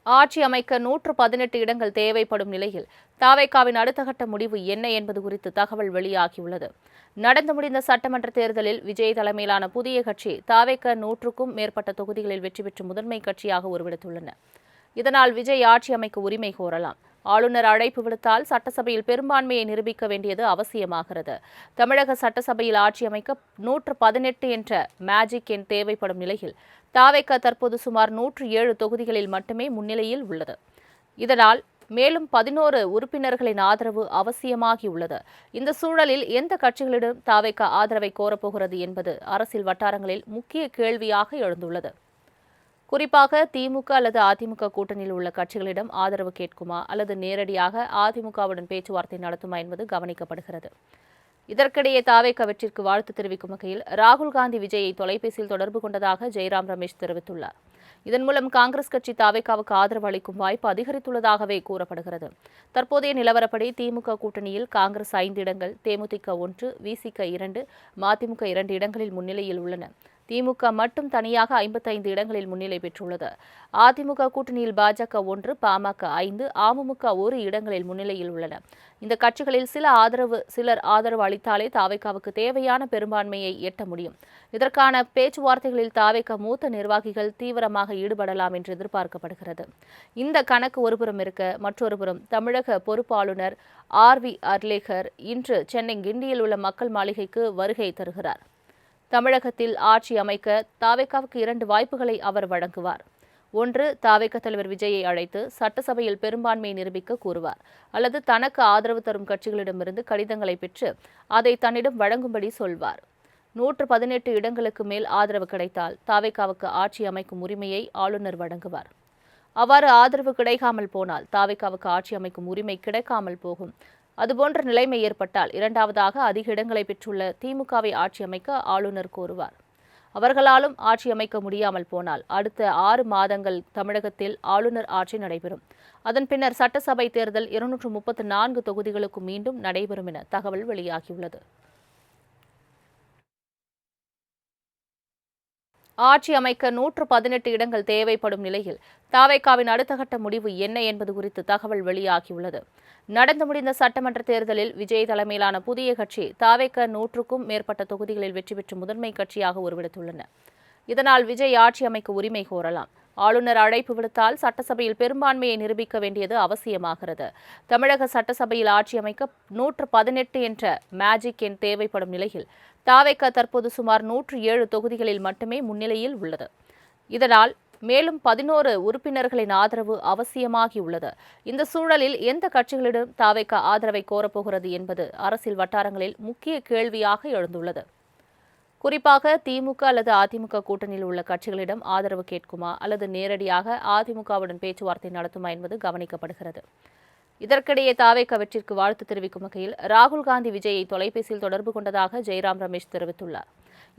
ஆட்சி அமைக்க 118 இடங்கள் தேவைப்படும் நிலையில் தவேகாவின் அடுத்த கட்ட முடிவு என்ன என்பது குறித்து தகவல் வெளியாகியுள்ளது. நடந்து முடிந்த சட்டமன்ற தேர்தலில் விஜய் தலைமையிலான புதிய கட்சி தவேக 100க்கும் மேற்பட்ட தொகுதிகளில் வெற்றி பெற்று முதன்மை கட்சியாக உருவெடுத்துள்ளன. இதனால் விஜய் ஆட்சி அமைக்க உரிமை கோரலாம். ஆளுநர் அழைப்பு விடுத்தால் சட்டசபையில் பெரும்பான்மையை நிரூபிக்க வேண்டியது அவசியமாகிறது. தமிழக சட்டசபையில் ஆட்சி அமைக்க 118 என்ற மேஜிக் எண் தேவைப்படும் நிலையில் தவேக தற்போது சுமார் 107 தொகுதிகளில் மட்டுமே முன்னிலையில் உள்ளது. இதனால் மேலும் 11 உறுப்பினர்களின் ஆதரவு அவசியமாகியுள்ளது. இந்த சூழலில் எந்த கட்சிகளிடம் தவேக ஆதரவை கோரப்போகிறது என்பது அரசியல் வட்டாரங்களில் முக்கிய கேள்வியாக எழுந்துள்ளது. குறிப்பாக திமுக அல்லது அதிமுக கூட்டணியில் உள்ள கட்சிகளிடம் ஆதரவு கேட்குமா அல்லது நேரடியாக அதிமுகவுடன் பேச்சுவார்த்தை நடத்துமா என்பது கவனிக்கப்படுகிறது. இதற்கிடையே தவேக வெற்றிற்கு வாழ்த்து தெரிவிக்கும் வகையில் ராகுல் காந்தி விஜயை தொலைபேசியில் தொடர்பு கொண்டதாக ஜெய்ராம் ரமேஷ் தெரிவித்துள்ளார். இதன் மூலம் காங்கிரஸ் கட்சி தவேகாவுக்கு ஆதரவு அளிக்கும் வாய்ப்பு அதிகரித்துள்ளதாகவே கூறப்படுகிறது. தற்போதைய நிலவரப்படி திமுக கூட்டணியில் காங்கிரஸ் 5 இடங்கள், தேமுதிக 1, விசிக 2, மதிமுக 2 இடங்களில் முன்னிலையில் உள்ளன. திமுக மட்டும் தனியாக 55 இடங்களில் முன்னிலை பெற்றுள்ளது. அதிமுக கூட்டணியில் பாஜக 1, பாமக 5, அமமுக 1 இடங்களில் முன்னிலையில் உள்ளன. இந்த கட்சிகளில் சிலர் ஆதரவு அளித்தாலே தவேகாவுக்கு தேவையான பெரும்பான்மையை எட்ட முடியும். இதற்கான பேச்சுவார்த்தைகளில் தவேக மூத்த நிர்வாகிகள் தீவிரமாக ஈடுபடலாம் என்று எதிர்பார்க்கப்படுகிறது. இந்த கணக்கு ஒருபுறம் இருக்க, மற்றொருபுறம் தமிழக பொறுப்பாளுநர் RV அர்லேகர் இன்று சென்னை கிண்டியில் உள்ள மக்கள் மாளிகைக்கு வருகை தருகிறார். தமிழகத்தில் ஆட்சி அமைக்க தவேகாவுக்கு 2 வாய்ப்புகளை அவர் வழங்குவார். ஒன்று, தவேக தலைவர் விஜயை அழைத்து சட்டசபையில் பெரும்பான்மையை நிரூபிக்க கூறுவார். அல்லது தனக்கு ஆதரவு தரும் கட்சிகளிடமிருந்து கடிதங்களை பெற்று அதை தன்னிடம் வழங்கும்படி சொல்வார். 118 இடங்களுக்கு மேல் ஆதரவு கிடைத்தால் தவேகாவுக்கு ஆட்சி அமைக்கும் உரிமையை ஆளுநர் வழங்குவார். அவ்வாறு ஆதரவு கிடைக்காமல் போனால் தவேகாவுக்கு ஆட்சி அமைக்கும் உரிமை கிடைக்காமல் போகும். அதுபோன்ற நிலைமை ஏற்பட்டால் இரண்டாவதாக அதிக இடங்களை பெற்றுள்ள திமுகவை ஆட்சி அமைக்க ஆளுநர் கோருவார். அவர்களாலும் ஆட்சி அமைக்க முடியாமல் போனால் அடுத்த 6 மாதங்கள் தமிழகத்தில் ஆளுநர் ஆட்சி நடைபெறும். அதன் பின்னர் சட்டசபை தேர்தல் 234 தொகுதிகளுக்கு மீண்டும் நடைபெறும் என தகவல் வெளியாகியுள்ளது. ஆட்சி அமைக்க 118 இடங்கள் தேவைப்படும் நிலையில் தவேகாவின் அடுத்த கட்ட முடிவு என்ன என்பது குறித்து தகவல் வெளியாகியுள்ளது. நடந்து முடிந்த சட்டமன்ற தேர்தலில் விஜய் தலைமையிலான புதிய கட்சி தவேக 100க்கும் மேற்பட்ட தொகுதிகளில் வெற்றி பெற்று முதன்மை கட்சியாக உருவெடுத்துள்ளன. இதனால் விஜய் ஆட்சி அமைக்க உரிமை கோரலாம். ஆளுநர் அழைப்பு விடுத்தால் சட்டசபையில் பெரும்பான்மையை நிரூபிக்க வேண்டியது அவசியமாகிறது. தமிழக சட்டசபையில் ஆட்சி அமைக்க 118 என்ற மேஜிக் எண் தேவைப்படும் நிலையில் தவேக தற்போது சுமார் 107 தொகுதிகளில் மட்டுமே முன்னிலையில் உள்ளது. இதனால் மேலும் 11 உறுப்பினர்களின் ஆதரவு அவசியமாகியுள்ளது. இந்த சூழலில் எந்த கட்சிகளிடம் தவேக ஆதரவை கோரப்போகிறது என்பது அரசியல் வட்டாரங்களில் முக்கிய கேள்வியாக எழுந்துள்ளது. குறிப்பாக திமுக அல்லது அதிமுக கூட்டணியில் உள்ள கட்சிகளிடம் ஆதரவு கேட்குமா அல்லது நேரடியாக அதிமுகவுடன் பேச்சுவார்த்தை நடத்துமா என்பது கவனிக்கப்படுகிறது. இதற்கிடையே தவேக வெற்றிற்கு வாழ்த்து தெரிவிக்கும் வகையில் ராகுல் காந்தி விஜயை தொலைபேசியில் தொடர்பு கொண்டதாக ஜெய்ராம் ரமேஷ் தெரிவித்துள்ளார்.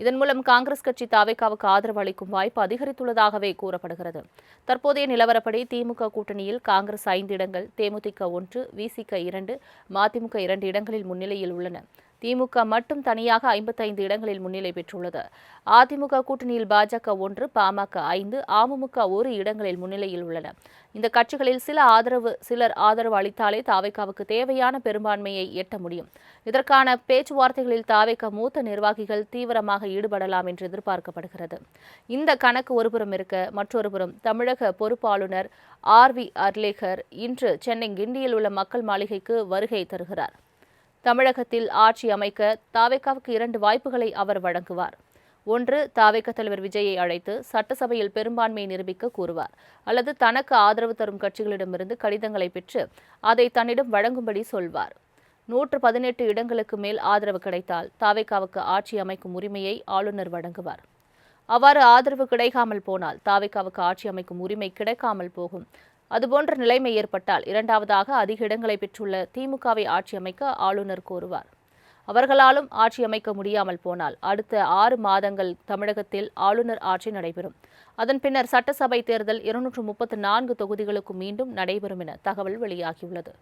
இதன் மூலம் காங்கிரஸ் கட்சி தவேகாவுக்கு ஆதரவு அளிக்கும் வாய்ப்பு அதிகரித்துள்ளதாகவே கூறப்படுகிறது. தற்போதைய நிலவரப்படி திமுக கூட்டணியில் காங்கிரஸ் 5 இடங்கள், தேமுதிக 1, விசிக 2, மதிமுக 2 இடங்களில் முன்னிலையில் உள்ளன. திமுக மட்டும் தனியாக 55 இடங்களில் முன்னிலை பெற்றுள்ளது. அதிமுக கூட்டணியில் பாஜக 1, பாமக 5, அமமுக 1 இடங்களில் முன்னிலையில் உள்ளன. இந்த கட்சிகளில் சிலர் ஆதரவு அளித்தாலே தவேகாவுக்கு தேவையான பெரும்பான்மையை எட்ட முடியும். இதற்கான பேச்சுவார்த்தைகளில் தவேக மூத்த நிர்வாகிகள் தீவிரமாக ஈடுபடலாம் என்று எதிர்பார்க்கப்படுகிறது. இந்த கணக்கு ஒருபுறம் இருக்க, மற்றொருபுறம் தமிழக பொறுப்பாளுநர் RV அர்லேகர் இன்று சென்னை கிண்டியில் உள்ள மக்கள் மாளிகைக்கு வருகை தருகிறார். தமிழகத்தில் ஆட்சி அமைக்க தவேகாவுக்கு 2 வாய்ப்புகளை அவர் வழங்குவார். ஒன்று, தவேக தலைவர் விஜயை அழைத்து சட்டசபையில் பெரும்பான்மையை நிரூபிக்க கூறுவார். அல்லது தனக்கு ஆதரவு தரும் கட்சிகளிடமிருந்து கடிதங்களை பெற்று அதை தன்னிடம் வழங்கும்படி சொல்வார். 118 இடங்களுக்கு மேல் ஆதரவு கிடைத்தால் தவேகாவுக்கு ஆட்சி அமைக்கும் உரிமையை ஆளுநர் வழங்குவார். அவ்வாறு ஆதரவு கிடைக்காமல் போனால் தவேகாவுக்கு ஆட்சி அமைக்கும் உரிமை கிடைக்காமல் போகும். அதுபோன்ற நிலைமை ஏற்பட்டால் இரண்டாவதாக அதிக இடங்களை பெற்றுள்ள திமுகவை ஆட்சி அமைக்க ஆளுநர் கோருவார். அவர்களாலும் ஆட்சி அமைக்க முடியாமல் போனால் அடுத்த 6 மாதங்கள் தமிழகத்தில் ஆளுநர் ஆட்சி நடைபெறும். அதன் பின்னர் சட்டசபை தேர்தல் 234 தொகுதிகளுக்கு மீண்டும் நடைபெறும் என தகவல் வெளியாகியுள்ளது.